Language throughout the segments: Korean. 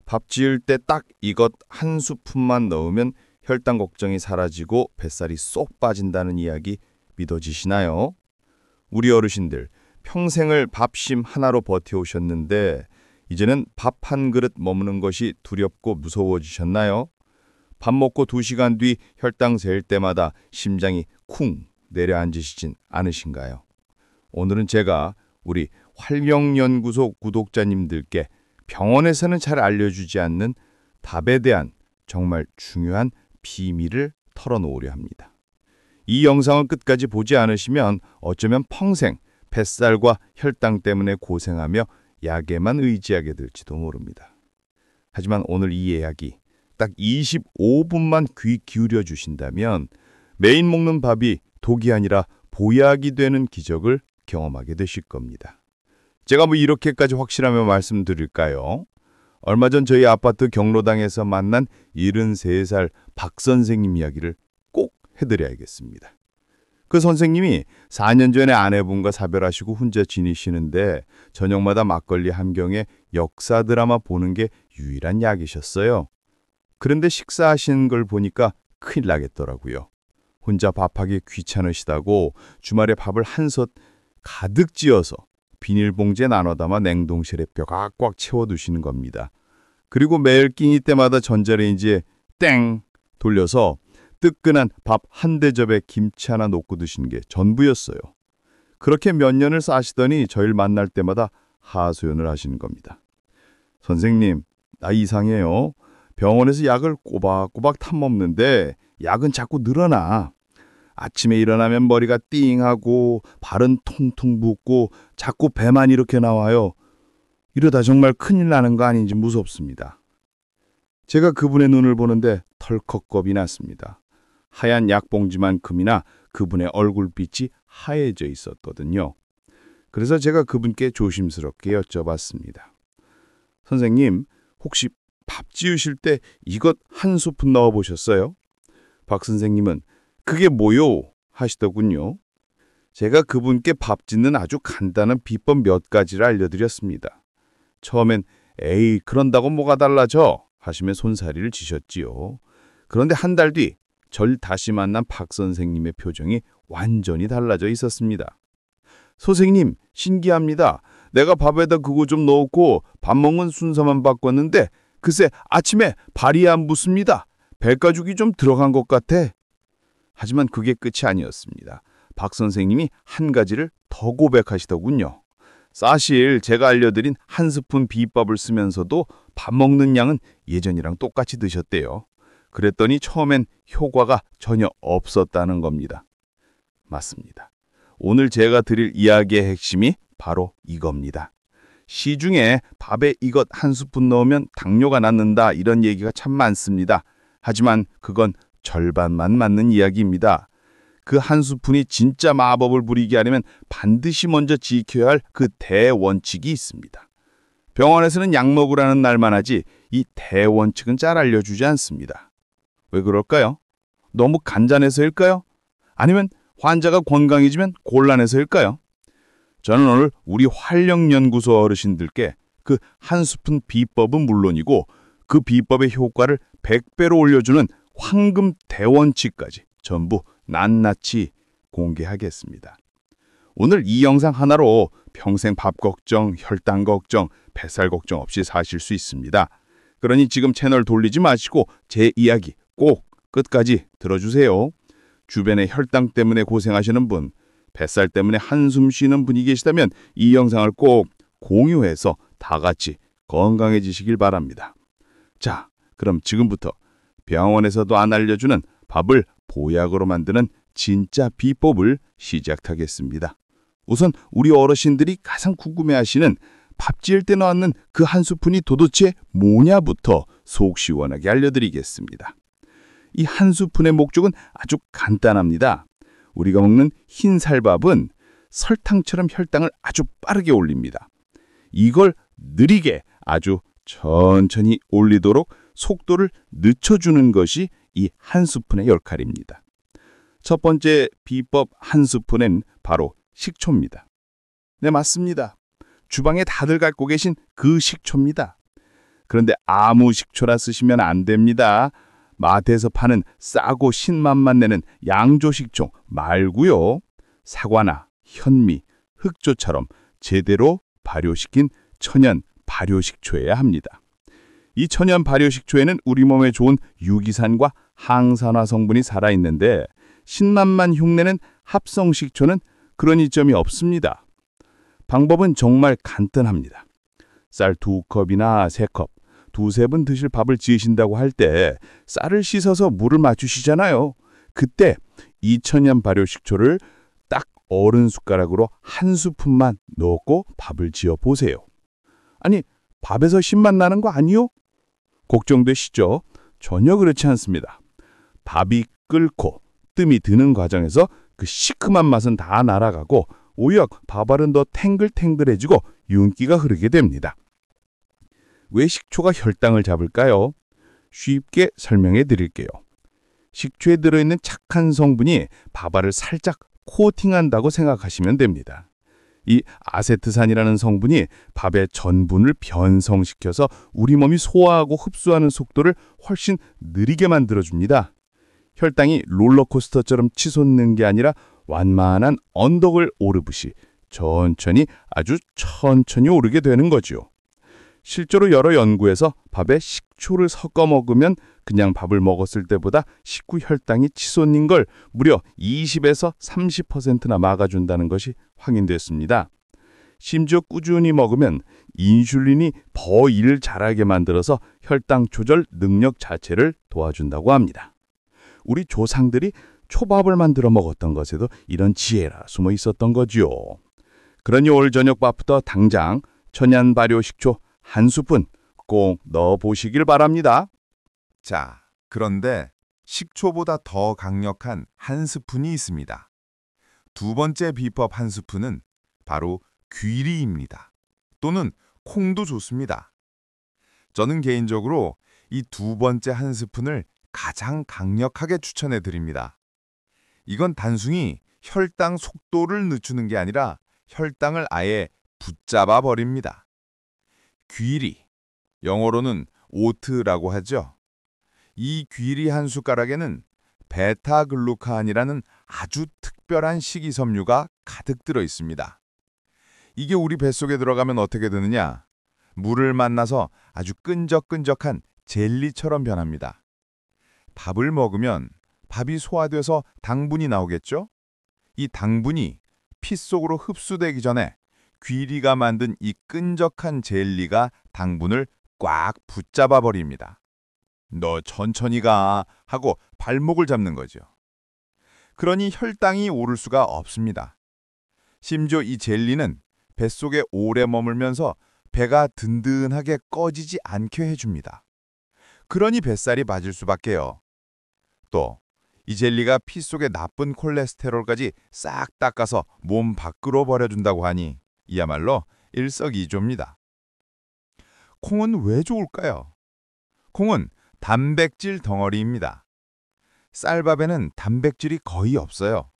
밥 지을 때 딱 이것 한 스푼만 넣으면 혈당 걱정이 사라지고 뱃살이 쏙 빠진다는 이야기 믿어지시나요? 우리 어르신들 평생을 밥심 하나로 버텨오셨는데 이제는 밥 한 그릇 머무는 것이 두렵고 무서워지셨나요? 밥 먹고 2시간 뒤 혈당 잴 때마다 심장이 쿵 내려앉으시진 않으신가요? 오늘은 제가 우리 활력연구소 구독자님들께 병원에서는 잘 알려주지 않는 밥에 대한 정말 중요한 비밀을 털어놓으려 합니다. 이 영상을 끝까지 보지 않으시면 어쩌면 평생 뱃살과 혈당 때문에 고생하며 약에만 의지하게 될지도 모릅니다. 하지만 오늘 이 이야기 딱 25분만 귀 기울여 주신다면 매일 먹는 밥이 독이 아니라 보약이 되는 기적을 경험하게 되실 겁니다. 제가 이렇게까지 확실하며 말씀드릴까요? 얼마 전 저희 아파트 경로당에서 만난 73살 박 선생님 이야기를 꼭 해드려야겠습니다. 그 선생님이 4년 전에 아내분과 사별하시고 혼자 지내시는데 저녁마다 막걸리 한 병에 역사 드라마 보는 게 유일한 약이셨어요. 그런데 식사하시는 걸 보니까 큰일 나겠더라고요. 혼자 밥하기 귀찮으시다고 주말에 밥을 한솥 가득 지어서 비닐봉지에 나눠 담아 냉동실에 뼈꽉꽉 채워두시는 겁니다. 그리고 매일 끼니 때마다 전자레인지에 땡 돌려서 뜨끈한 밥 한 대접에 김치 하나 놓고 드시는 게 전부였어요. 그렇게 몇 년을 사시더니 저희를 만날 때마다 하소연을 하시는 겁니다. 선생님, 나 이상해요. 병원에서 약을 꼬박꼬박 타먹는데 약은 자꾸 늘어나. 아침에 일어나면 머리가 띵하고 발은 통통 붓고 자꾸 배만 이렇게 나와요. 이러다 정말 큰일 나는 거 아닌지 무섭습니다. 제가 그분의 눈을 보는데 덜컥 겁이 났습니다. 하얀 약봉지만큼이나 그분의 얼굴빛이 하얘져 있었거든요. 그래서 제가 그분께 조심스럽게 여쭤봤습니다. 선생님, 혹시 밥 지으실 때 이것 한 스푼 넣어보셨어요? 박 선생님은 그게 뭐요? 하시더군요. 제가 그분께 밥 짓는 아주 간단한 비법 몇 가지를 알려드렸습니다. 처음엔 에이 그런다고 뭐가 달라져? 하시며 손사리를 지셨지요. 그런데 한 달 뒤 절 다시 만난 박 선생님의 표정이 완전히 달라져 있었습니다. 선생님, 신기합니다. 내가 밥에다 그거 좀 넣고 밥 먹는 순서만 바꿨는데 글쎄 아침에 발이 안 붙습니다. 뱃가죽이 좀 들어간 것 같아. 하지만 그게 끝이 아니었습니다. 박 선생님이 한 가지를 더 고백하시더군요. 사실 제가 알려드린 한 스푼 비법을 쓰면서도 밥 먹는 양은 예전이랑 똑같이 드셨대요. 그랬더니 처음엔 효과가 전혀 없었다는 겁니다. 맞습니다. 오늘 제가 드릴 이야기의 핵심이 바로 이겁니다. 시중에 밥에 이것 한 스푼 넣으면 당뇨가 낫는다 이런 얘기가 참 많습니다. 하지만 그건 절반만 맞는 이야기입니다. 그 한 스푼이 진짜 마법을 부리게 하려면 반드시 먼저 지켜야 할 그 대원칙이 있습니다. 병원에서는 약 먹으라는 날만 하지 이 대원칙은 잘 알려주지 않습니다. 왜 그럴까요? 너무 간단해서일까요? 아니면 환자가 건강해지면 곤란해서일까요? 저는 오늘 우리 활력연구소 어르신들께 그 한 스푼 비법은 물론이고 그 비법의 효과를 100배로 올려주는 황금 대원칙까지 전부 낱낱이 공개하겠습니다. 오늘 이 영상 하나로 평생 밥 걱정, 혈당 걱정, 뱃살 걱정 없이 사실 수 있습니다. 그러니 지금 채널 돌리지 마시고 제 이야기 꼭 끝까지 들어주세요. 주변에 혈당 때문에 고생하시는 분, 뱃살 때문에 한숨 쉬는 분이 계시다면 이 영상을 꼭 공유해서 다 같이 건강해지시길 바랍니다. 자, 그럼 지금부터 병원에서도 안 알려주는 밥을 보약으로 만드는 진짜 비법을 시작하겠습니다. 우선 우리 어르신들이 가장 궁금해하시는 밥 지을 때 넣는 그 한 스푼이 도대체 뭐냐부터 속 시원하게 알려드리겠습니다. 이 한 스푼의 목적은 아주 간단합니다. 우리가 먹는 흰쌀밥은 설탕처럼 혈당을 아주 빠르게 올립니다. 이걸 느리게 아주 천천히 올리도록 속도를 늦춰주는 것이 이 한 스푼의 역할입니다. 첫 번째 비법 한 스푼은 바로 식초입니다. 네, 맞습니다. 주방에 다들 갖고 계신 그 식초입니다. 그런데 아무 식초나 쓰시면 안 됩니다. 마트에서 파는 싸고 신맛만 내는 양조식초 말고요. 사과나 현미, 흑조처럼 제대로 발효시킨 천연 발효식초여야 합니다. 이 천연 발효식초에는 우리 몸에 좋은 유기산과 항산화 성분이 살아있는데 신맛만 흉내는 합성식초는 그런 이점이 없습니다. 방법은 정말 간단합니다. 쌀 2컵이나 3컵, 두세 번 드실 밥을 지으신다고 할 때 쌀을 씻어서 물을 맞추시잖아요. 그때 이 천연 발효식초를 딱 어른 숟가락으로 한 스푼만 넣고 밥을 지어 보세요. 아니, 밥에서 신맛 나는 거 아니요? 걱정되시죠? 전혀 그렇지 않습니다. 밥이 끓고 뜸이 드는 과정에서 그 시큼한 맛은 다 날아가고 오히려 밥알은 더 탱글탱글해지고 윤기가 흐르게 됩니다. 왜 식초가 혈당을 잡을까요? 쉽게 설명해 드릴게요. 식초에 들어있는 착한 성분이 밥알을 살짝 코팅한다고 생각하시면 됩니다. 이 아세트산이라는 성분이 밥의 전분을 변성시켜서 우리 몸이 소화하고 흡수하는 속도를 훨씬 느리게 만들어줍니다. 혈당이 롤러코스터처럼 치솟는 게 아니라 완만한 언덕을 오르듯이 천천히 아주 천천히 오르게 되는 거죠. 실제로 여러 연구에서 밥에 식초를 섞어 먹으면 그냥 밥을 먹었을 때보다 식후 혈당이 치솟는 걸 무려 20에서 30%나 막아준다는 것이 확인됐습니다. 심지어 꾸준히 먹으면 인슐린이 더 일 잘하게 만들어서 혈당 조절 능력 자체를 도와준다고 합니다. 우리 조상들이 초밥을 만들어 먹었던 것에도 이런 지혜가 숨어 있었던 거지요. 그러니 오늘 저녁 밥부터 당장 천연 발효 식초 한 스푼 꼭 넣어보시길 바랍니다. 자, 그런데 식초보다 더 강력한 한 스푼이 있습니다. 두 번째 비법 한 스푼은 바로 귀리입니다. 또는 콩도 좋습니다. 저는 개인적으로 이 두 번째 한 스푼을 가장 강력하게 추천해 드립니다. 이건 단순히 혈당 속도를 늦추는 게 아니라 혈당을 아예 붙잡아 버립니다. 귀리, 영어로는 오트라고 하죠. 이 귀리 한 숟가락에는 베타글루칸이라는 아주 특별한 식이섬유가 가득 들어 있습니다. 이게 우리 뱃속에 들어가면 어떻게 되느냐? 물을 만나서 아주 끈적끈적한 젤리처럼 변합니다. 밥을 먹으면 밥이 소화돼서 당분이 나오겠죠? 이 당분이 피 속으로 흡수되기 전에 귀리가 만든 이 끈적한 젤리가 당분을 꽉 붙잡아 버립니다. 너 천천히 가 하고 발목을 잡는 거죠. 그러니 혈당이 오를 수가 없습니다. 심지어 이 젤리는 뱃속에 오래 머물면서 배가 든든하게 꺼지지 않게 해줍니다. 그러니 뱃살이 빠질 수밖에요. 또 이 젤리가 피 속의 나쁜 콜레스테롤까지 싹 닦아서 몸 밖으로 버려준다고 하니 이야말로 일석이조입니다. 콩은 왜 좋을까요? 콩은 단백질 덩어리입니다. 쌀밥에는 단백질이 거의 없어요.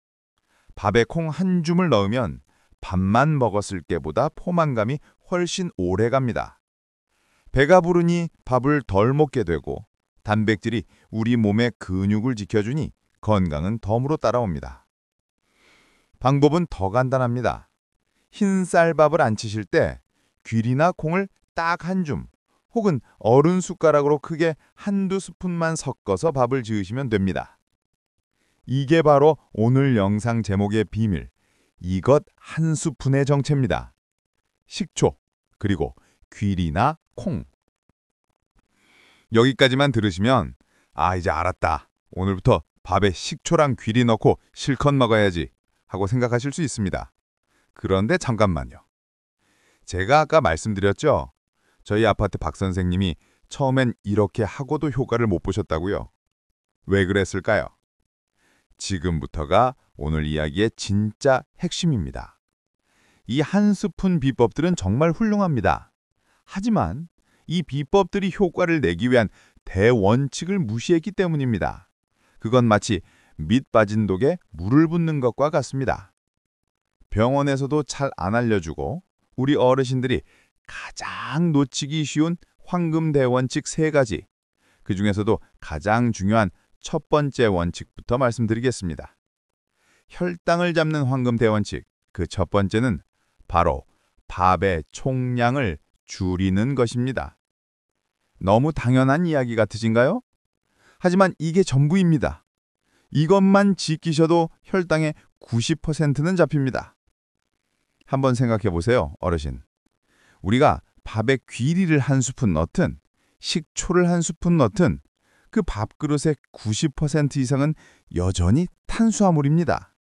밥에 콩 한 줌을 넣으면 밥만 먹었을 때보다 포만감이 훨씬 오래 갑니다. 배가 부르니 밥을 덜 먹게 되고 단백질이 우리 몸의 근육을 지켜주니 건강은 덤으로 따라옵니다. 방법은 더 간단합니다. 흰 쌀밥을 안 치실 때 귀리나 콩을 딱 한 줌 혹은 어른 숟가락으로 크게 한두 스푼만 섞어서 밥을 지으시면 됩니다. 이게 바로 오늘 영상 제목의 비밀, 이것 한 스푼의 정체입니다. 식초, 그리고 귀리나 콩. 여기까지만 들으시면 이제 알았다. 오늘부터 밥에 식초랑 귀리 넣고 실컷 먹어야지 하고 생각하실 수 있습니다. 그런데 잠깐만요. 제가 아까 말씀드렸죠? 저희 아파트 박 선생님이 처음엔 이렇게 하고도 효과를 못 보셨다고요. 왜 그랬을까요? 지금부터가 오늘 이야기의 진짜 핵심입니다. 이 한 스푼 비법들은 정말 훌륭합니다. 하지만 이 비법들이 효과를 내기 위한 대원칙을 무시했기 때문입니다. 그건 마치 밑 빠진 독에 물을 붓는 것과 같습니다. 병원에서도 잘 안 알려주고 우리 어르신들이 가장 놓치기 쉬운 황금 대원칙 3가지, 그 중에서도 가장 중요한 첫 번째 원칙부터 말씀드리겠습니다. 혈당을 잡는 황금 대원칙, 그 첫 번째는 바로 밥의 총량을 줄이는 것입니다. 너무 당연한 이야기 같으신가요? 하지만 이게 전부입니다. 이것만 지키셔도 혈당의 90%는 잡힙니다. 한번 생각해 보세요, 어르신. 우리가 밥에 귀리를 한 스푼 넣든 식초를 한 스푼 넣든 그 밥그릇의 90% 이상은 여전히 탄수화물입니다.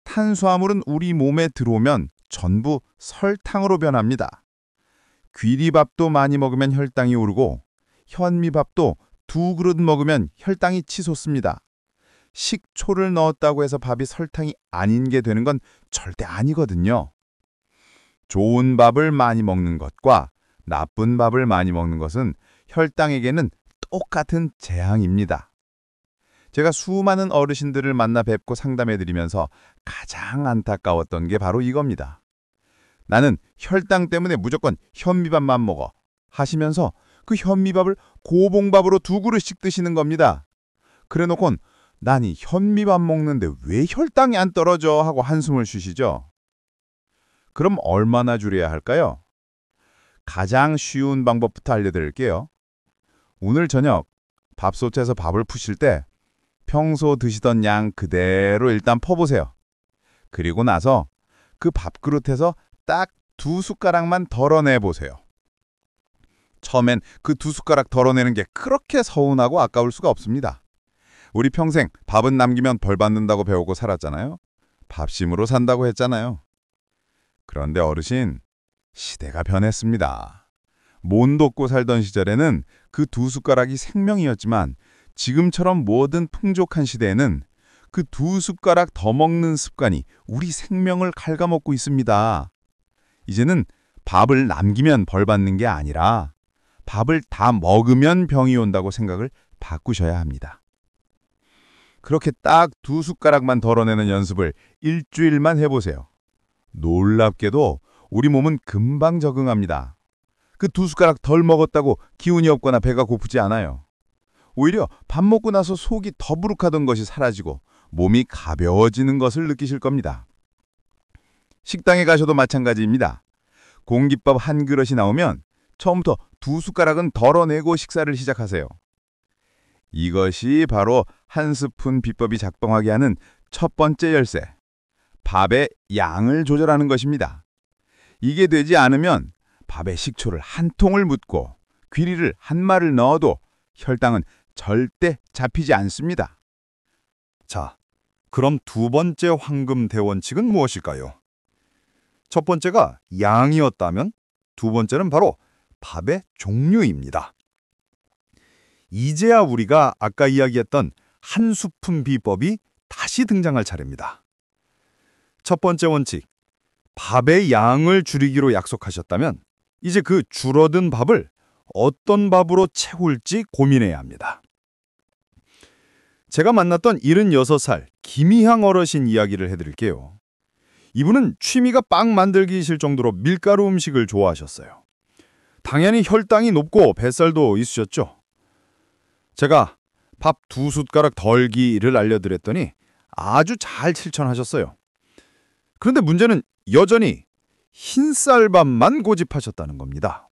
탄수화물은 우리 몸에 들어오면 전부 설탕으로 변합니다. 귀리밥도 많이 먹으면 혈당이 오르고 현미밥도 2그릇 먹으면 혈당이 치솟습니다. 식초를 넣었다고 해서 밥이 설탕이 아닌 게 되는 건 절대 아니거든요. 좋은 밥을 많이 먹는 것과 나쁜 밥을 많이 먹는 것은 혈당에게는 똑같은 재앙입니다. 제가 수많은 어르신들을 만나 뵙고 상담해드리면서 가장 안타까웠던 게 바로 이겁니다. 나는 혈당 때문에 무조건 현미밥만 먹어 하시면서 그 현미밥을 고봉밥으로 2그릇씩 드시는 겁니다. 그래놓곤 난이 현미밥 먹는데 왜 혈당이 안 떨어져 하고 한숨을 쉬시죠. 그럼 얼마나 줄여야 할까요? 가장 쉬운 방법부터 알려드릴게요. 오늘 저녁 밥솥에서 밥을 푸실 때 평소 드시던 양 그대로 일단 퍼보세요. 그리고 나서 그 밥그릇에서 딱 2숟가락만 덜어내보세요. 처음엔 그 2숟가락 덜어내는 게 그렇게 서운하고 아까울 수가 없습니다. 우리 평생 밥은 남기면 벌 받는다고 배우고 살았잖아요. 밥심으로 산다고 했잖아요. 그런데 어르신, 시대가 변했습니다. 못 돕고 살던 시절에는 그 2숟가락이 생명이었지만 지금처럼 뭐든 풍족한 시대에는 그 2숟가락 더 먹는 습관이 우리 생명을 갉아먹고 있습니다. 이제는 밥을 남기면 벌 받는 게 아니라 밥을 다 먹으면 병이 온다고 생각을 바꾸셔야 합니다. 그렇게 딱 2숟가락만 덜어내는 연습을 일주일만 해보세요. 놀랍게도 우리 몸은 금방 적응합니다. 그 2숟가락 덜 먹었다고 기운이 없거나 배가 고프지 않아요. 오히려 밥 먹고 나서 속이 더부룩하던 것이 사라지고 몸이 가벼워지는 것을 느끼실 겁니다. 식당에 가셔도 마찬가지입니다. 공깃밥 한 그릇이 나오면 처음부터 2숟가락은 덜어내고 식사를 시작하세요. 이것이 바로 한 스푼 비법이 작동하게 하는 첫 번째 열쇠, 밥의 양을 조절하는 것입니다. 이게 되지 않으면 밥에 식초를 한 통을 묻고 귀리를 한 마를 넣어도 혈당은 절대 잡히지 않습니다. 자, 그럼 두 번째 황금 대원칙은 무엇일까요? 첫 번째가 양이었다면 두 번째는 바로 밥의 종류입니다. 이제야 우리가 아까 이야기했던 한 스푼 비법이 다시 등장할 차례입니다. 첫 번째 원칙, 밥의 양을 줄이기로 약속하셨다면 이제 그 줄어든 밥을 어떤 밥으로 채울지 고민해야 합니다. 제가 만났던 76살 김희향 어르신 이야기를 해드릴게요. 이분은 취미가 빵 만들기이실 정도로 밀가루 음식을 좋아하셨어요. 당연히 혈당이 높고 뱃살도 있으셨죠. 제가 밥 2숟가락 덜기를 알려드렸더니 아주 잘 실천하셨어요. 그런데 문제는 여전히 흰쌀밥만 고집하셨다는 겁니다.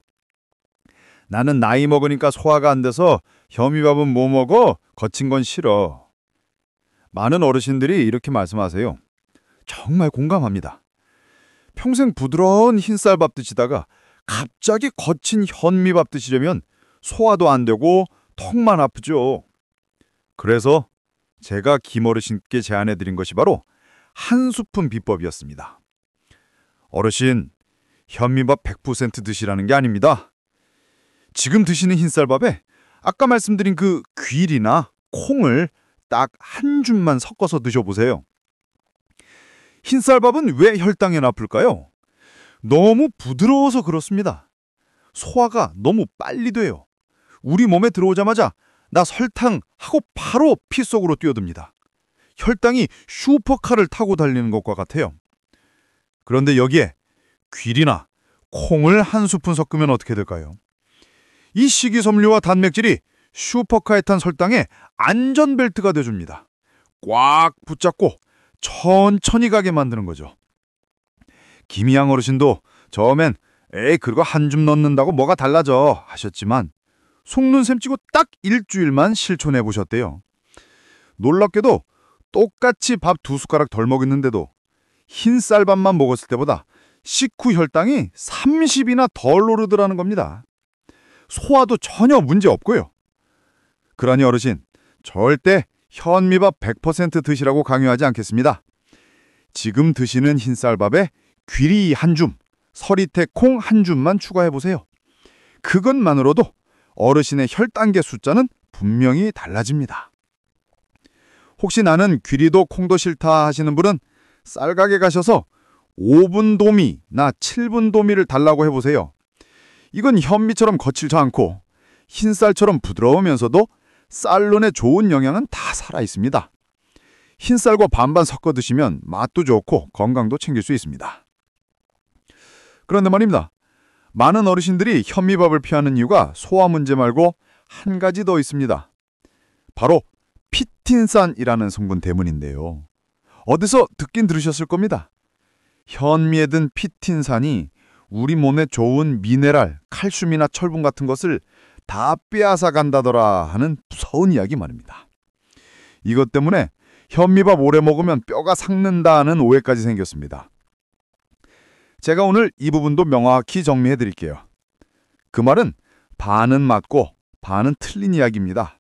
나는 나이 먹으니까 소화가 안 돼서 현미밥은 뭐 먹어? 거친 건 싫어. 많은 어르신들이 이렇게 말씀하세요. 정말 공감합니다. 평생 부드러운 흰쌀밥 드시다가 갑자기 거친 현미밥 드시려면 소화도 안 되고 턱만 아프죠. 그래서 제가 김어르신께 제안해드린 것이 바로 한 스푼 비법이었습니다. 어르신, 현미밥 100% 드시라는 게 아닙니다. 지금 드시는 흰쌀밥에 아까 말씀드린 그 귀리나 콩을 딱 한 줌만 섞어서 드셔보세요. 흰쌀밥은 왜 혈당에 나쁠까요? 너무 부드러워서 그렇습니다. 소화가 너무 빨리 돼요. 우리 몸에 들어오자마자 나 설탕 하고 바로 피 속으로 뛰어듭니다. 혈당이 슈퍼카를 타고 달리는 것과 같아요. 그런데 여기에 귀리나 콩을 한 스푼 섞으면 어떻게 될까요? 이 식이섬유와 단백질이 슈퍼카에 탄 설탕의 안전벨트가 돼줍니다. 꽉 붙잡고 천천히 가게 만드는 거죠. 김희양 어르신도 처음엔 에이 그거 한 줌 넣는다고 뭐가 달라져 하셨지만 속는 셈 치고 딱 일주일만 실천해 보셨대요. 놀랍게도 똑같이 밥 2숟가락 덜 먹었는데도 흰 쌀밥만 먹었을 때보다 식후 혈당이 30이나 덜 오르더라는 겁니다. 소화도 전혀 문제 없고요. 그러니 어르신, 절대 현미밥 100% 드시라고 강요하지 않겠습니다. 지금 드시는 흰쌀밥에 귀리 한 줌, 서리태 콩 한 줌만 추가해보세요. 그것만으로도 어르신의 혈당계 숫자는 분명히 달라집니다. 혹시 나는 귀리도 콩도 싫다 하시는 분은 쌀가게 가셔서 5분 도미나 7분 도미를 달라고 해보세요. 이건 현미처럼 거칠지 않고 흰쌀처럼 부드러우면서도 쌀론의 좋은 영양은 다 살아있습니다. 흰쌀과 반반 섞어 드시면 맛도 좋고 건강도 챙길 수 있습니다. 그런데 말입니다. 많은 어르신들이 현미밥을 피하는 이유가 소화 문제 말고 한 가지 더 있습니다. 바로 피틴산이라는 성분 때문인데요. 어디서 듣긴 들으셨을 겁니다. 현미에 든 피틴산이 우리 몸에 좋은 미네랄, 칼슘이나 철분 같은 것을 다 빼앗아 간다더라 하는 무서운 이야기 말입니다. 이것 때문에 현미밥 오래 먹으면 뼈가 삭는다는 오해까지 생겼습니다. 제가 오늘 이 부분도 명확히 정리해 드릴게요. 그 말은 반은 맞고 반은 틀린 이야기입니다.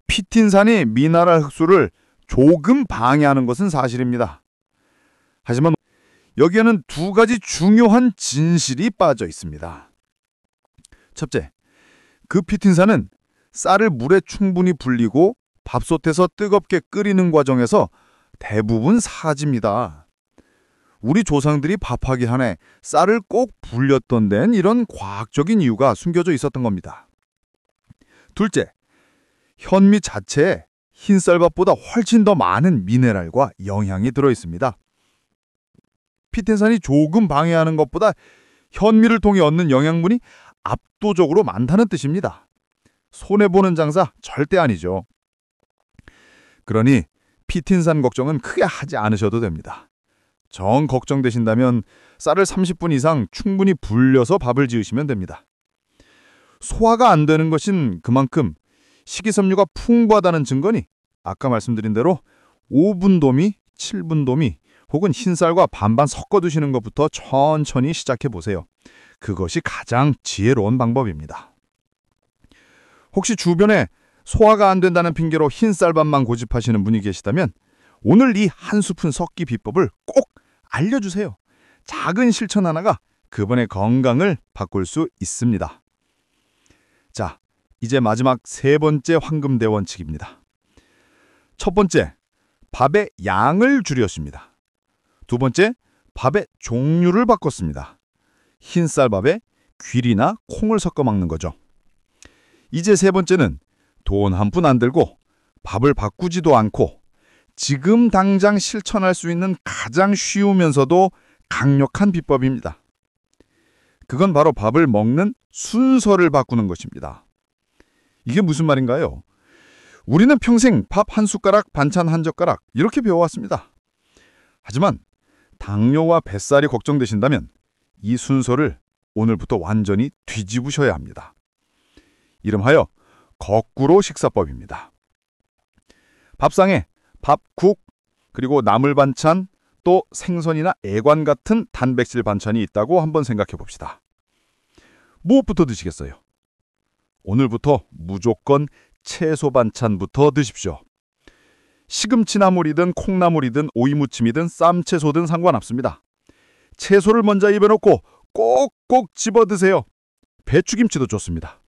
피틴산이 미네랄 흡수를 조금 방해하는 것은 사실입니다. 하지만 여기에는 두 가지 중요한 진실이 빠져 있습니다. 첫째, 그 피틴산은 쌀을 물에 충분히 불리고 밥솥에서 뜨겁게 끓이는 과정에서 대부분 사라집니다. 우리 조상들이 밥하기 전에 쌀을 꼭 불렸던 데는 이런 과학적인 이유가 숨겨져 있었던 겁니다. 둘째, 현미 자체에 흰쌀밥보다 훨씬 더 많은 미네랄과 영양이 들어있습니다. 피텐산이 조금 방해하는 것보다 현미를 통해 얻는 영양분이 압도적으로 많다는 뜻입니다. 손해보는 장사 절대 아니죠. 그러니 피틴산 걱정은 크게 하지 않으셔도 됩니다. 정 걱정되신다면 쌀을 30분 이상 충분히 불려서 밥을 지으시면 됩니다. 소화가 안 되는 것인 그만큼 식이섬유가 풍부하다는 증거니 아까 말씀드린 대로 5분 도미, 7분 도미 혹은 흰쌀과 반반 섞어 두시는 것부터 천천히 시작해 보세요. 그것이 가장 지혜로운 방법입니다. 혹시 주변에 소화가 안 된다는 핑계로 흰쌀밥만 고집하시는 분이 계시다면 오늘 이 한 스푼 섞기 비법을 꼭 알려주세요. 작은 실천 하나가 그분의 건강을 바꿀 수 있습니다. 자, 이제 마지막 세 번째 황금대 원칙입니다. 첫 번째, 밥의 양을 줄였습니다. 두 번째, 밥의 종류를 바꿨습니다. 흰쌀밥에 귀리나 콩을 섞어 먹는 거죠. 이제 세 번째는 돈 한 푼 안 들고 밥을 바꾸지도 않고 지금 당장 실천할 수 있는 가장 쉬우면서도 강력한 비법입니다. 그건 바로 밥을 먹는 순서를 바꾸는 것입니다. 이게 무슨 말인가요? 우리는 평생 밥 한 숟가락, 반찬 한 젓가락 이렇게 배워왔습니다. 하지만 당뇨와 뱃살이 걱정되신다면 이 순서를 오늘부터 완전히 뒤집으셔야 합니다. 이름하여 거꾸로 식사법입니다. 밥상에 밥, 국, 그리고 나물 반찬, 또 생선이나 애관 같은 단백질 반찬이 있다고 한번 생각해 봅시다. 무엇부터 드시겠어요? 오늘부터 무조건 채소 반찬부터 드십시오. 시금치나물이든 콩나물이든 오이무침이든 쌈채소든 상관없습니다. 채소를 먼저 입에 넣고 꼭꼭 집어 드세요. 배추김치도 좋습니다.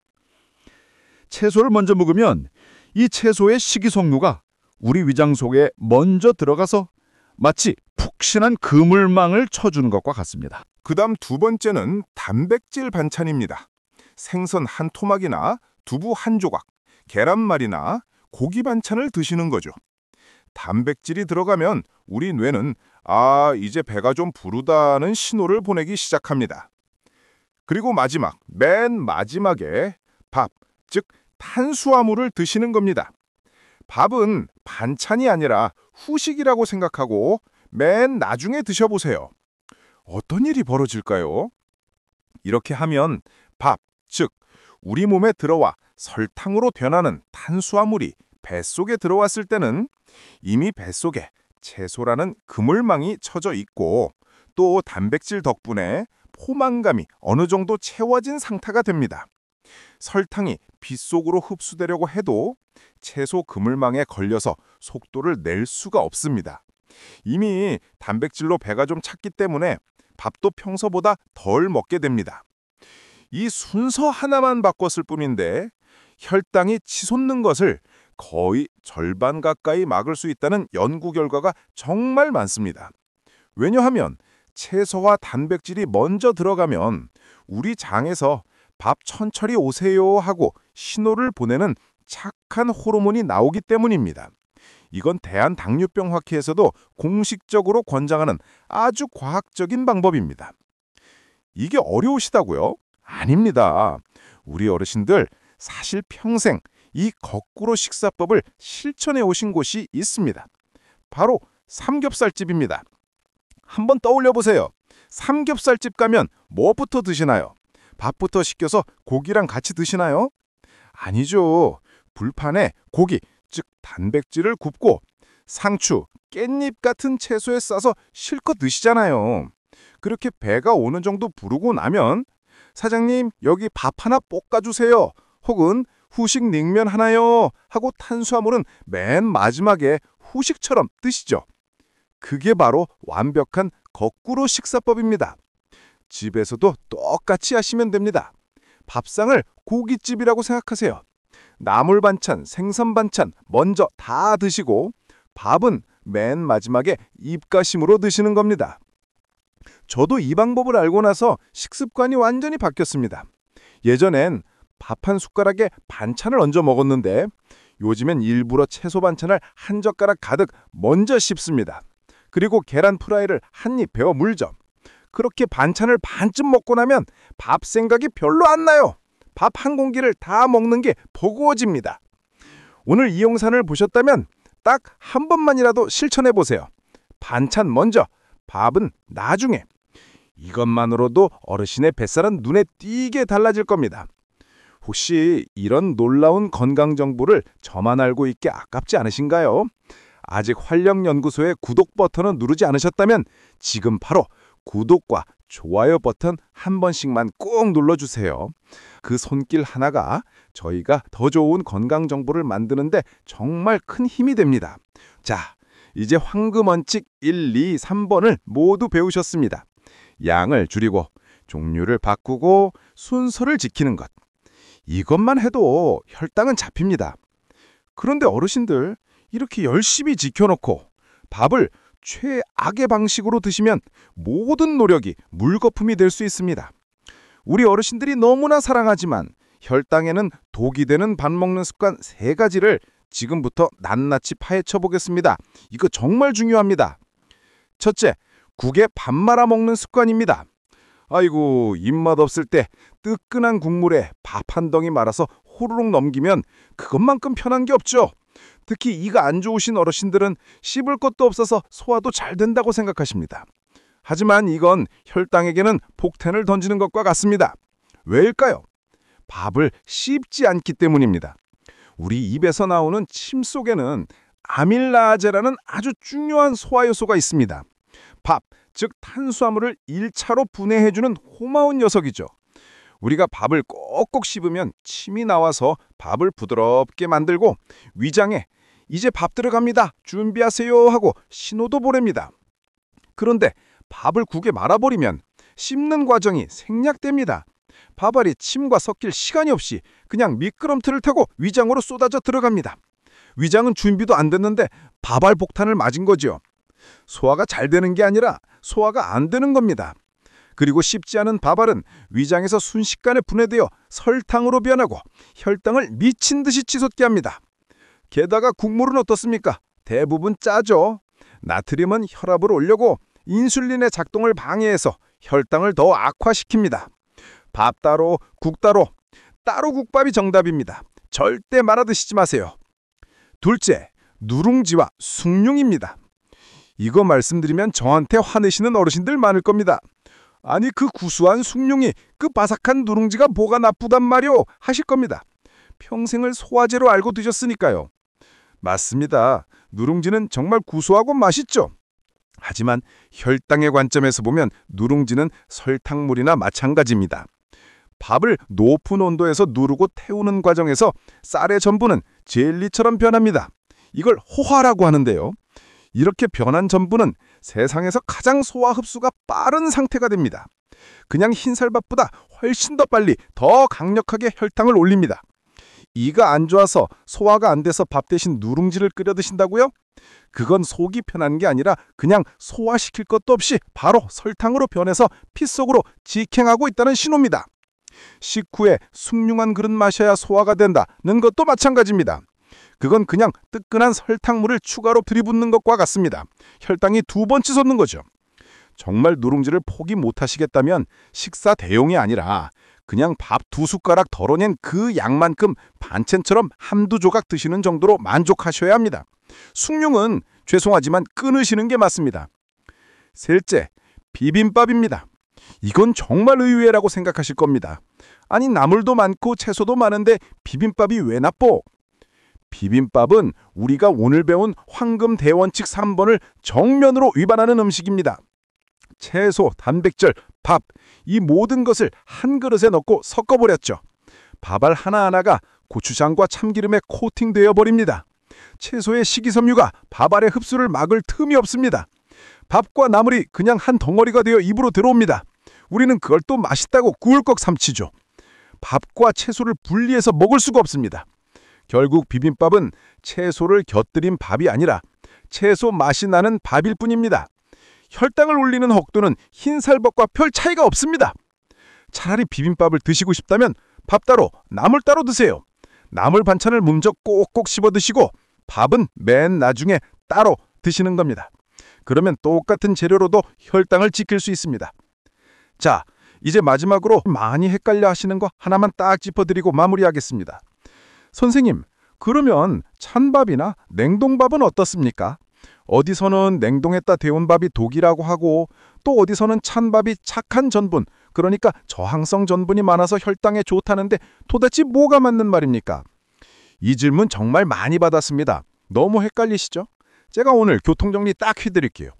채소를 먼저 먹으면 이 채소의 식이섬유가 우리 위장 속에 먼저 들어가서 마치 푹신한 그물망을 쳐주는 것과 같습니다. 그다음 두 번째는 단백질 반찬입니다. 생선 한 토막이나 두부 한 조각, 계란말이나 고기 반찬을 드시는 거죠. 단백질이 들어가면 우리 뇌는 이제 배가 좀 부르다는 신호를 보내기 시작합니다. 그리고 마지막, 맨 마지막에 밥, 즉 탄수화물을 드시는 겁니다. 밥은 반찬이 아니라 후식이라고 생각하고 맨 나중에 드셔보세요. 어떤 일이 벌어질까요? 이렇게 하면 밥, 즉 우리 몸에 들어와 설탕으로 변하는 탄수화물이 뱃속에 들어왔을 때는 이미 뱃속에 채소라는 그물망이 쳐져 있고 또 단백질 덕분에 포만감이 어느 정도 채워진 상태가 됩니다. 설탕이 빗속으로 흡수되려고 해도 채소 그물망에 걸려서 속도를 낼 수가 없습니다. 이미 단백질로 배가 좀 찼기 때문에 밥도 평소보다 덜 먹게 됩니다. 이 순서 하나만 바꿨을 뿐인데 혈당이 치솟는 것을 거의 절반 가까이 막을 수 있다는 연구 결과가 정말 많습니다. 왜냐하면 채소와 단백질이 먼저 들어가면 우리 장에서 밥 천천히 오세요 하고 신호를 보내는 착한 호르몬이 나오기 때문입니다. 이건 대한당뇨병학회에서도 공식적으로 권장하는 아주 과학적인 방법입니다. 이게 어려우시다고요? 아닙니다. 우리 어르신들 사실 평생 이 거꾸로 식사법을 실천해 오신 곳이 있습니다. 바로 삼겹살집입니다. 한번 떠올려 보세요. 삼겹살집 가면 뭐부터 드시나요? 밥부터 시켜서 고기랑 같이 드시나요? 아니죠. 불판에 고기, 즉 단백질을 굽고 상추, 깻잎 같은 채소에 싸서 실컷 드시잖아요. 그렇게 배가 오는 정도 부르고 나면 사장님 여기 밥 하나 볶아주세요. 혹은 후식 냉면 하나요. 하고 탄수화물은 맨 마지막에 후식처럼 드시죠. 그게 바로 완벽한 거꾸로 식사법입니다. 집에서도 똑같이 하시면 됩니다. 밥상을 고깃집이라고 생각하세요. 나물 반찬, 생선 반찬 먼저 다 드시고 밥은 맨 마지막에 입가심으로 드시는 겁니다. 저도 이 방법을 알고 나서 식습관이 완전히 바뀌었습니다. 예전엔 밥 한 숟가락에 반찬을 얹어 먹었는데 요즘엔 일부러 채소 반찬을 한 젓가락 가득 먼저 씹습니다. 그리고 계란 프라이를 한 입 베어 물죠. 그렇게 반찬을 반쯤 먹고 나면 밥 생각이 별로 안 나요. 밥 한 공기를 다 먹는 게 버거워집니다. 오늘 이 영상을 보셨다면 딱 한 번만이라도 실천해 보세요. 반찬 먼저, 밥은 나중에. 이것만으로도 어르신의 뱃살은 눈에 띄게 달라질 겁니다. 혹시 이런 놀라운 건강 정보를 저만 알고 있게 아깝지 않으신가요? 아직 활력연구소의 구독 버튼을 누르지 않으셨다면 지금 바로 구독과 좋아요 버튼 한 번씩만 꼭 눌러주세요. 그 손길 하나가 저희가 더 좋은 건강 정보를 만드는데 정말 큰 힘이 됩니다. 자, 이제 황금 원칙 1, 2, 3번을 모두 배우셨습니다. 양을 줄이고 종류를 바꾸고 순서를 지키는 것. 이것만 해도 혈당은 잡힙니다. 그런데 어르신들 이렇게 열심히 지켜놓고 밥을 최악의 방식으로 드시면 모든 노력이 물거품이 될 수 있습니다. 우리 어르신들이 너무나 사랑하지만 혈당에는 독이 되는 밥 먹는 습관 3가지를 지금부터 낱낱이 파헤쳐 보겠습니다. 이거 정말 중요합니다. 첫째, 국에 밥 말아 먹는 습관입니다. 아이고, 입맛 없을 때 뜨끈한 국물에 밥 한 덩이 말아서 호로록 넘기면 그것만큼 편한 게 없죠. 특히 이가 안 좋으신 어르신들은 씹을 것도 없어서 소화도 잘 된다고 생각하십니다. 하지만 이건 혈당에게는 폭탄을 던지는 것과 같습니다. 왜일까요? 밥을 씹지 않기 때문입니다. 우리 입에서 나오는 침 속에는 아밀라아제라는 아주 중요한 소화 요소가 있습니다. 밥, 즉 탄수화물을 1차로 분해해주는 고마운 녀석이죠. 우리가 밥을 꼭꼭 씹으면 침이 나와서 밥을 부드럽게 만들고 위장에 이제 밥 들어갑니다. 준비하세요 하고 신호도 보냅니다. 그런데 밥을 국에 말아버리면 씹는 과정이 생략됩니다. 밥알이 침과 섞일 시간이 없이 그냥 미끄럼틀을 타고 위장으로 쏟아져 들어갑니다. 위장은 준비도 안 됐는데 밥알 폭탄을 맞은 거죠. 소화가 잘 되는 게 아니라 소화가 안 되는 겁니다. 그리고 씹지 않은 밥알은 위장에서 순식간에 분해되어 설탕으로 변하고 혈당을 미친 듯이 치솟게 합니다. 게다가 국물은 어떻습니까? 대부분 짜죠. 나트륨은 혈압을 올려고 인슐린의 작동을 방해해서 혈당을 더 악화시킵니다. 밥 따로, 국 따로. 따로 국밥이 정답입니다. 절대 말아 드시지 마세요. 둘째, 누룽지와 숭늉입니다. 이거 말씀드리면 저한테 화내시는 어르신들 많을 겁니다. 아니 그 구수한 숭늉이 그 바삭한 누룽지가 뭐가 나쁘단 말이오 하실 겁니다. 평생을 소화제로 알고 드셨으니까요. 맞습니다. 누룽지는 정말 구수하고 맛있죠. 하지만 혈당의 관점에서 보면 누룽지는 설탕물이나 마찬가지입니다. 밥을 높은 온도에서 누르고 태우는 과정에서 쌀의 전분은 젤리처럼 변합니다. 이걸 호화라고 하는데요. 이렇게 변한 전분은 세상에서 가장 소화 흡수가 빠른 상태가 됩니다. 그냥 흰쌀밥보다 훨씬 더 빨리, 더 강력하게 혈당을 올립니다. 이가 안 좋아서 소화가 안 돼서 밥 대신 누룽지를 끓여 드신다고요? 그건 속이 편한 게 아니라 그냥 소화시킬 것도 없이 바로 설탕으로 변해서 피 속으로 직행하고 있다는 신호입니다. 식후에 숭늉한 그릇 마셔야 소화가 된다는 것도 마찬가지입니다. 그건 그냥 뜨끈한 설탕물을 추가로 들이붓는 것과 같습니다. 혈당이 2번 치솟는 거죠. 정말 누룽지를 포기 못하시겠다면 식사 대용이 아니라 그냥 밥 2숟가락 덜어낸 그 양만큼 반찬처럼 한두 조각 드시는 정도로 만족하셔야 합니다. 숭늉은 죄송하지만 끊으시는 게 맞습니다. 셋째, 비빔밥입니다. 이건 정말 의외라고 생각하실 겁니다. 아니 나물도 많고 채소도 많은데 비빔밥이 왜 나빠? 비빔밥은 우리가 오늘 배운 황금 대원칙 3번을 정면으로 위반하는 음식입니다. 채소, 단백질, 밥, 이 모든 것을 한 그릇에 넣고 섞어버렸죠. 밥알 하나하나가 고추장과 참기름에 코팅되어 버립니다. 채소의 식이섬유가 밥알의 흡수를 막을 틈이 없습니다. 밥과 나물이 그냥 한 덩어리가 되어 입으로 들어옵니다. 우리는 그걸 또 맛있다고 꿀꺽 삼키죠. 밥과 채소를 분리해서 먹을 수가 없습니다. 결국 비빔밥은 채소를 곁들인 밥이 아니라 채소 맛이 나는 밥일 뿐입니다. 혈당을 올리는 혹도는 흰쌀밥과 별 차이가 없습니다. 차라리 비빔밥을 드시고 싶다면 밥 따로, 나물 따로 드세요. 나물 반찬을 문저 꼭꼭 씹어 드시고 밥은 맨 나중에 따로 드시는 겁니다. 그러면 똑같은 재료로도 혈당을 지킬 수 있습니다. 자, 이제 마지막으로 많이 헷갈려 하시는 거 하나만 딱 짚어드리고 마무리하겠습니다. 선생님, 그러면 찬밥이나 냉동밥은 어떻습니까? 어디서는 냉동했다 데운 밥이 독이라고 하고 또 어디서는 찬밥이 착한 전분, 그러니까 저항성 전분이 많아서 혈당에 좋다는데 도대체 뭐가 맞는 말입니까? 이 질문 정말 많이 받았습니다. 너무 헷갈리시죠? 제가 오늘 교통정리 딱 해드릴게요.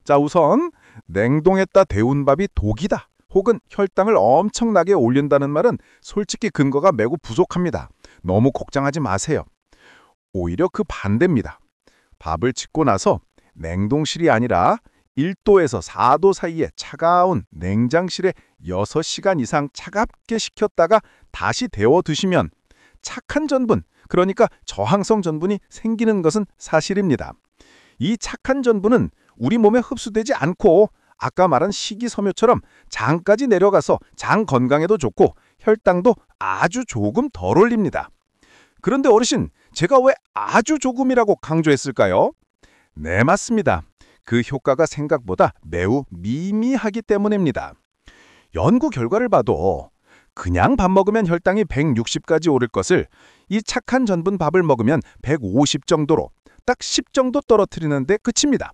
자, 우선 냉동했다 데운 밥이 독이다 혹은 혈당을 엄청나게 올린다는 말은 솔직히 근거가 매우 부족합니다. 너무 걱정하지 마세요. 오히려 그 반대입니다. 밥을 짓고 나서 냉동실이 아니라 1도에서 4도 사이에 차가운 냉장실에 6시간 이상 차갑게 식혔다가 다시 데워 드시면 착한 전분, 그러니까 저항성 전분이 생기는 것은 사실입니다. 이 착한 전분은 우리 몸에 흡수되지 않고 아까 말한 식이섬유처럼 장까지 내려가서 장 건강에도 좋고 혈당도 아주 조금 덜 올립니다. 그런데 어르신, 제가 왜 아주 조금이라고 강조했을까요? 네, 맞습니다. 그 효과가 생각보다 매우 미미하기 때문입니다. 연구 결과를 봐도 그냥 밥 먹으면 혈당이 160까지 오를 것을 이 착한 전분 밥을 먹으면 150 정도로 딱 10 정도 떨어뜨리는데 그칩니다.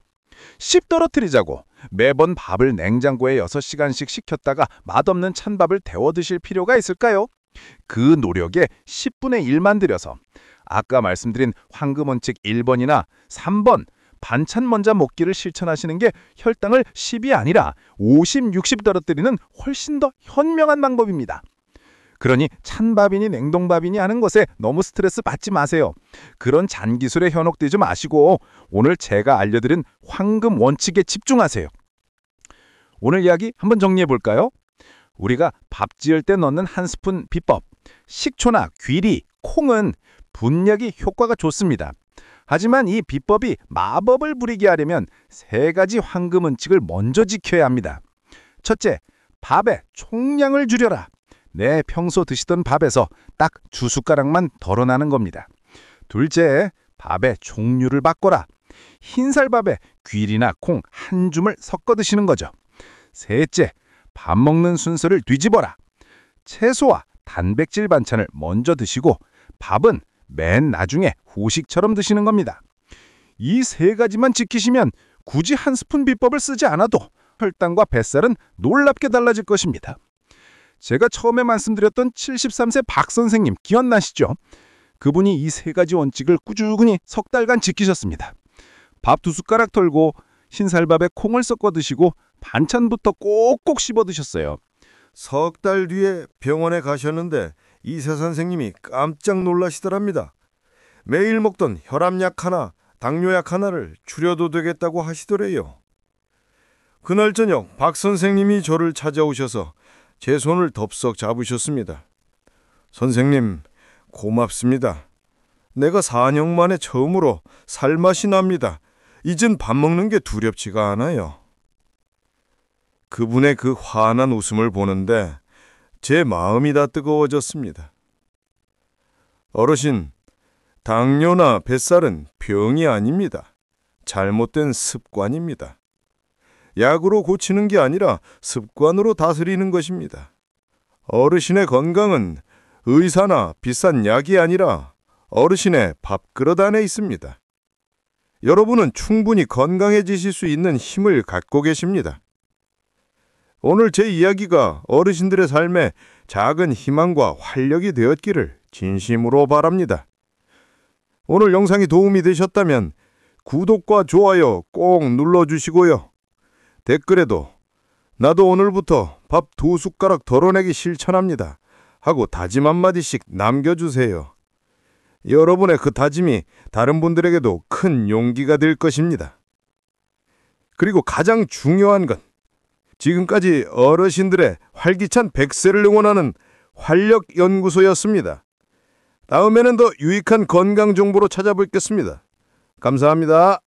10 떨어뜨리자고 매번 밥을 냉장고에 6시간씩 식혔다가 맛없는 찬밥을 데워 드실 필요가 있을까요? 그 노력에 10분의 1만 들여서 아까 말씀드린 황금원칙 1번이나 3번 반찬 먼저 먹기를 실천하시는 게 혈당을 10이 아니라 50, 60 떨어뜨리는 훨씬 더 현명한 방법입니다. 그러니 찬밥이니 냉동밥이니 하는 것에 너무 스트레스 받지 마세요. 그런 잔기술에 현혹되지 마시고 오늘 제가 알려드린 황금 원칙에 집중하세요. 오늘 이야기 한번 정리해 볼까요? 우리가 밥 지을 때 넣는 한 스푼 비법, 식초나 귀리, 콩은 분력이 효과가 좋습니다. 하지만 이 비법이 마법을 부리게 하려면 3가지 황금 원칙을 먼저 지켜야 합니다. 첫째, 밥의 총량을 줄여라. 내 평소 드시던 밥에서 딱 2숟가락만 덜어나는 겁니다. 둘째, 밥의 종류를 바꿔라. 흰쌀밥에 귀리나 콩 한 줌을 섞어 드시는 거죠. 셋째, 밥 먹는 순서를 뒤집어라. 채소와 단백질 반찬을 먼저 드시고 밥은 맨 나중에 후식처럼 드시는 겁니다. 이 세 가지만 지키시면 굳이 한 스푼 비법을 쓰지 않아도 혈당과 뱃살은 놀랍게 달라질 것입니다. 제가 처음에 말씀드렸던 73세 박 선생님 기억나시죠? 그분이 이 세 가지 원칙을 꾸준히 석 달간 지키셨습니다. 밥 2숟가락 덜고 흰쌀밥에 콩을 섞어 드시고 반찬부터 꼭꼭 씹어 드셨어요. 석 달 뒤에 병원에 가셨는데 의사 선생님이 깜짝 놀라시더랍니다. 매일 먹던 혈압약 하나, 당뇨약 하나를 줄여도 되겠다고 하시더래요. 그날 저녁 박 선생님이 저를 찾아오셔서 제 손을 덥석 잡으셨습니다. 선생님, 고맙습니다. 내가 4년 만에 처음으로 살맛이 납니다. 이젠 밥 먹는 게 두렵지가 않아요. 그분의 그 환한 웃음을 보는데 제 마음이 다 뜨거워졌습니다. 어르신, 당뇨나 뱃살은 병이 아닙니다. 잘못된 습관입니다. 약으로 고치는 게 아니라 습관으로 다스리는 것입니다. 어르신의 건강은 의사나 비싼 약이 아니라 어르신의 밥그릇 안에 있습니다. 여러분은 충분히 건강해지실 수 있는 힘을 갖고 계십니다. 오늘 제 이야기가 어르신들의 삶에 작은 희망과 활력이 되었기를 진심으로 바랍니다. 오늘 영상이 도움이 되셨다면 구독과 좋아요 꼭 눌러주시고요. 댓글에도 나도 오늘부터 밥 2숟가락 덜어내기 실천합니다 하고 다짐 한마디씩 남겨주세요. 여러분의 그 다짐이 다른 분들에게도 큰 용기가 될 것입니다. 그리고 가장 중요한 건 지금까지 어르신들의 활기찬 100세를 응원하는 활력연구소였습니다. 다음에는 더 유익한 건강 정보로 찾아뵙겠습니다. 감사합니다.